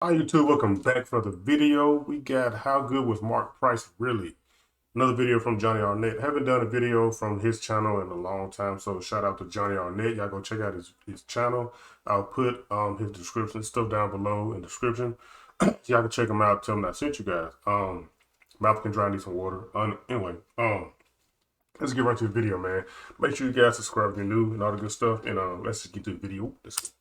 Hi YouTube, welcome back for the video. We got How Good Was Mark Price Really? Another video from Johnny Arnett. Haven't done a video from his channel in a long time, so shout out to Johnny Arnett. Y'all go check out his channel. I'll put his description stuff down below in the description. Y'all can check him out. Tell him I sent you guys. Mouth can dry, need some water. Anyway, let's get right to the video, man. Make sure you guys subscribe if you're new and all the good stuff. And let's just get to the video. Let's go.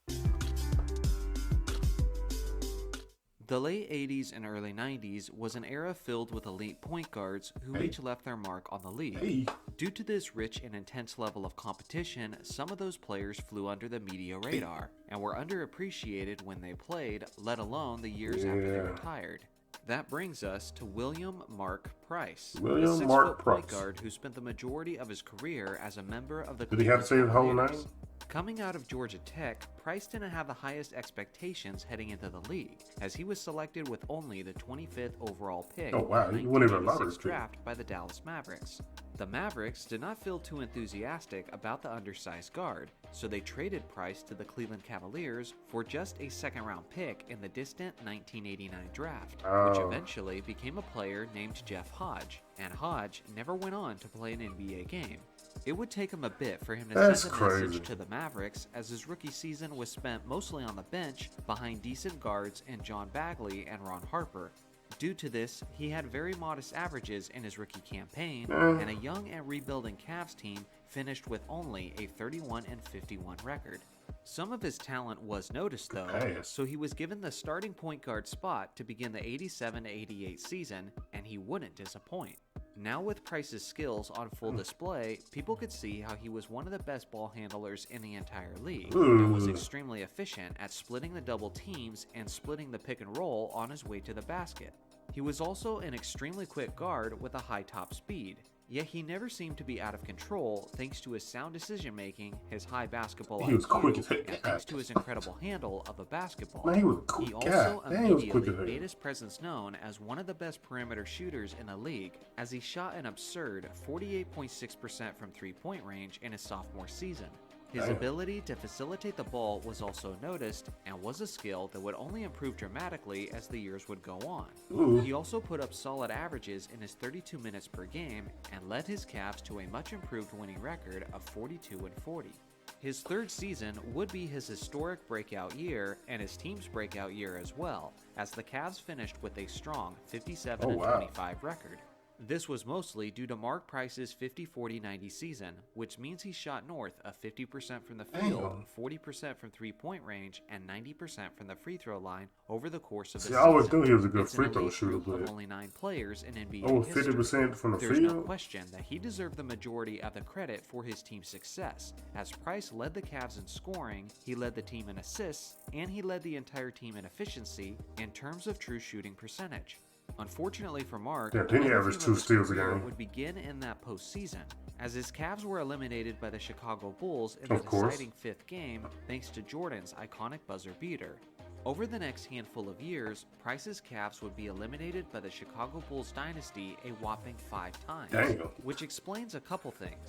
The late 80s and early 90s was an era filled with elite point guards who each left their mark on the league. Hey. Due to this rich and intense level of competition, some of those players flew under the media radar and were underappreciated when they played, let alone the years after they retired. That brings us to William Mark Price, the 6-foot point guard who spent the majority of his career as a member of the Did he have to say his whole name? Coming out of Georgia Tech, Price didn't have the highest expectations heading into the league, as he was selected with only the 25th overall pick in the 1986 draft by the Dallas Mavericks. The Mavericks did not feel too enthusiastic about the undersized guard, so they traded Price to the Cleveland Cavaliers for just a second-round pick in the distant 1989 draft, which eventually became a player named Jeff Hodge, and Hodge never went on to play an NBA game. It would take him a bit for him to send a message to the Mavericks, as his rookie season was spent mostly on the bench behind decent guards in John Bagley and Ron Harper. Due to this, he had very modest averages in his rookie campaign, and a young and rebuilding Cavs team finished with only a 31-51 record. Some of his talent was noticed though, so he was given the starting point guard spot to begin the 87-88 season, and he wouldn't disappoint. Now with Price's skills on full display, people could see how he was one of the best ball handlers in the entire league, and was extremely efficient at splitting the double teams and splitting the pick and roll on his way to the basket. He was also an extremely quick guard with a high top speed, yet he never seemed to be out of control thanks to his sound decision-making, his high basketball IQ, and thanks to his incredible handle of the basketball. He also immediately made his presence known as one of the best perimeter shooters in the league, as he shot an absurd 48.6% from three-point range in his sophomore season. His ability to facilitate the ball was also noticed, and was a skill that would only improve dramatically as the years would go on. He also put up solid averages in his 32 minutes per game, and led his Cavs to a much improved winning record of 42-40. His third season would be his historic breakout year, and his team's breakout year as well, as the Cavs finished with a strong 57-25 record. This was mostly due to Mark Price's 50-40-90 season, which means he shot north of 50% from the field, 40% from three-point range, and 90% from the free throw line over the course of the season. I always knew he was a good free throw shooter, but only 9 players in NBA history. 50% from the field? There's no question that he deserved the majority of the credit for his team's success, as Price led the Cavs in scoring, he led the team in assists, and he led the entire team in efficiency in terms of true shooting percentage. Unfortunately for Mark, he averaged 2 steals a game. Would begin in that postseason, as his Cavs were eliminated by the Chicago Bulls in the deciding 5th game thanks to Jordan's iconic buzzer beater. Over the next handful of years, Price's Cavs would be eliminated by the Chicago Bulls dynasty a whopping 5 times, which explains a couple things.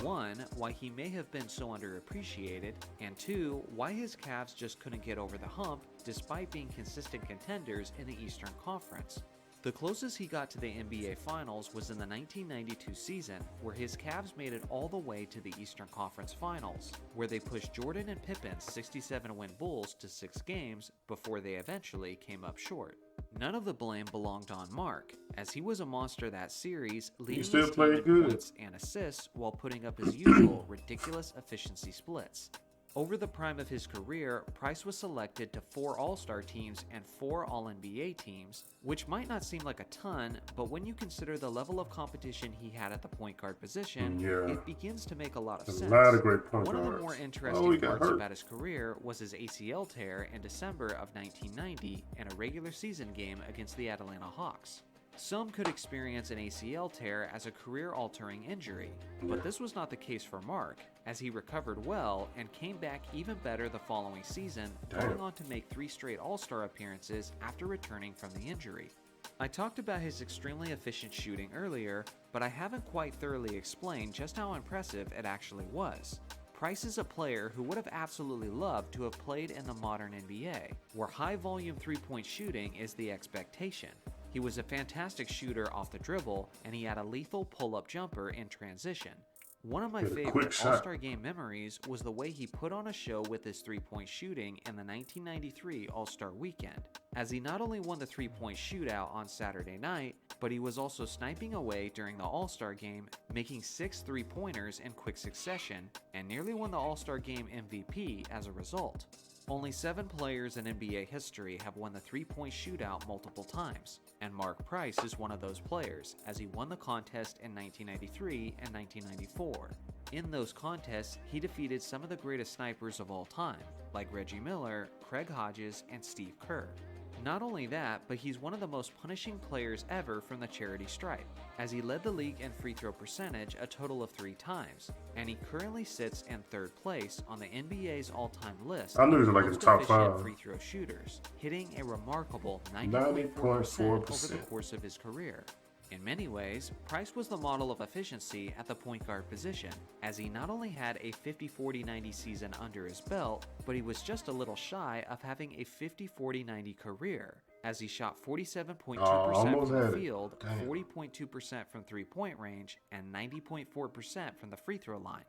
1, why he may have been so underappreciated, and 2, why his Cavs just couldn't get over the hump despite being consistent contenders in the Eastern Conference. The closest he got to the NBA Finals was in the 1992 season, where his Cavs made it all the way to the Eastern Conference Finals, where they pushed Jordan and Pippen's 67-win Bulls to 6 games before they eventually came up short. None of the blame belonged on Mark, as he was a monster that series, leading his team in points and assists while putting up his usual ridiculous efficiency splits. Over the prime of his career, Price was selected to 4 All-Star teams and 4 All-NBA teams, which might not seem like a ton, but when you consider the level of competition he had at the point guard position, it begins to make a lot of sense. One of the more interesting parts about his career was his ACL tear in December of 1990 in a regular season game against the Atlanta Hawks. Some could experience an ACL tear as a career-altering injury, but this was not the case for Mark, as he recovered well and came back even better the following season, going on to make 3 straight All-Star appearances after returning from the injury. I talked about his extremely efficient shooting earlier, but I haven't quite thoroughly explained just how impressive it actually was. Price is a player who would have absolutely loved to have played in the modern NBA, where high-volume three-point shooting is the expectation. He was a fantastic shooter off the dribble, and he had a lethal pull-up jumper in transition. One of my favorite All-Star Game memories was the way he put on a show with his three-point shooting in the 1993 All-Star Weekend, as he not only won the three-point shootout on Saturday night, but he was also sniping away during the All-Star Game, making 6 three-pointers in quick succession, and nearly won the All-Star Game MVP as a result. Only 7 players in NBA history have won the three-point shootout multiple times, and Mark Price is one of those players, as he won the contest in 1993 and 1994. In those contests, he defeated some of the greatest snipers of all time, like Reggie Miller, Craig Hodges, and Steve Kerr. Not only that, but he's one of the most punishing players ever from the charity stripe, as he led the league in free throw percentage a total of 3 times, and he currently sits in 3rd place on the NBA's all-time list I knew he of was like in the most top efficient 5. free throw shooters, hitting a remarkable 90.4% over the course of his career. In many ways, Price was the model of efficiency at the point guard position, as he not only had a 50-40-90 season under his belt, but he was just a little shy of having a 50-40-90 career, as he shot 47.2% from the field, 40.2% from three-point range, and 90.4% from the free throw line.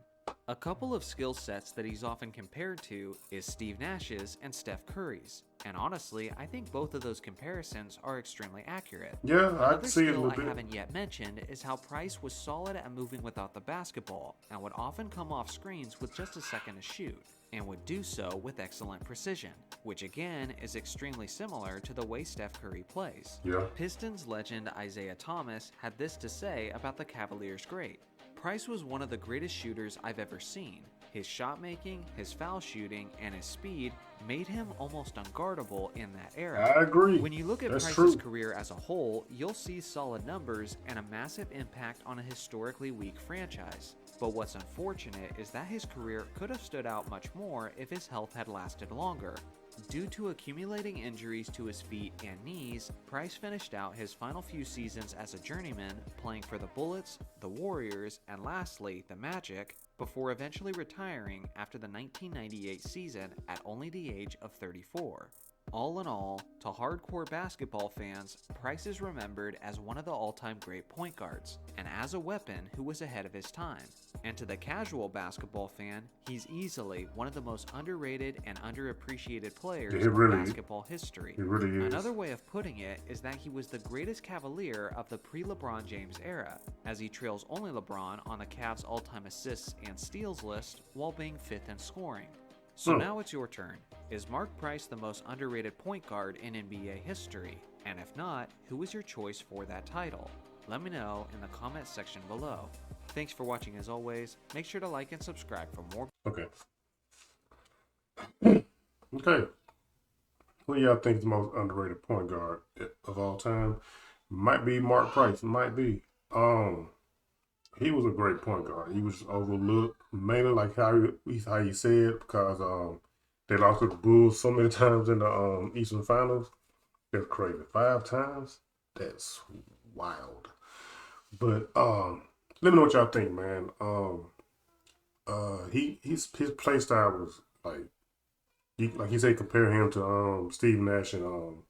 A couple of skill sets that he's often compared to is Steve Nash's and Steph Curry's, and honestly, I think both of those comparisons are extremely accurate. Yeah, I can see it a Another little skill I bit. haven't yet mentioned is how Price was solid at moving without the basketball, and would often come off screens with just a second to shoot, and would do so with excellent precision, which again is extremely similar to the way Steph Curry plays. Yeah. Pistons legend Isaiah Thomas had this to say about the Cavaliers' great. Price was one of the greatest shooters I've ever seen. His shot making, his foul shooting, and his speed made him almost unguardable in that era. I agree. When you look at That's Price's true. career as a whole, you'll see solid numbers and a massive impact on a historically weak franchise. But what's unfortunate is that his career could have stood out much more if his health had lasted longer. Due to accumulating injuries to his feet and knees, Price finished out his final few seasons as a journeyman, playing for the Bullets, the Warriors, and lastly, the Magic, before eventually retiring after the 1998 season at only the age of 34. All in all, to hardcore basketball fans, Price is remembered as one of the all-time great point guards, and as a weapon who was ahead of his time. And to the casual basketball fan, he's easily one of the most underrated and underappreciated players in basketball history. He really is. Another way of putting it is that he was the greatest Cavalier of the pre-LeBron James era, as he trails only LeBron on the Cavs' all-time assists and steals list while being 5th in scoring. So now it's your turn. Is Mark Price the most underrated point guard in NBA history? And if not, who is your choice for that title? Let me know in the comments section below. Thanks for watching as always. Make sure to like and subscribe for more. Okay. Okay. Who y'all think is the most underrated point guard of all time? Might be Mark Price. Might be. He was a great point guard. He was overlooked, mainly like how you said, because they lost to the Bulls so many times in the Eastern Finals. That's crazy. 5 times? That's wild. But let me know what y'all think, man. His play style was like he said, compare him to Steve Nash and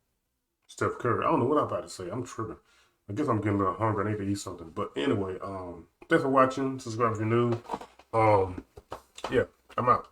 Steph Curry. I don't know what I'm about to say. I'm tripping. I guess I'm getting a little hungry. I need to eat something. But anyway, thanks for watching. Subscribe if you're new. Yeah, I'm out.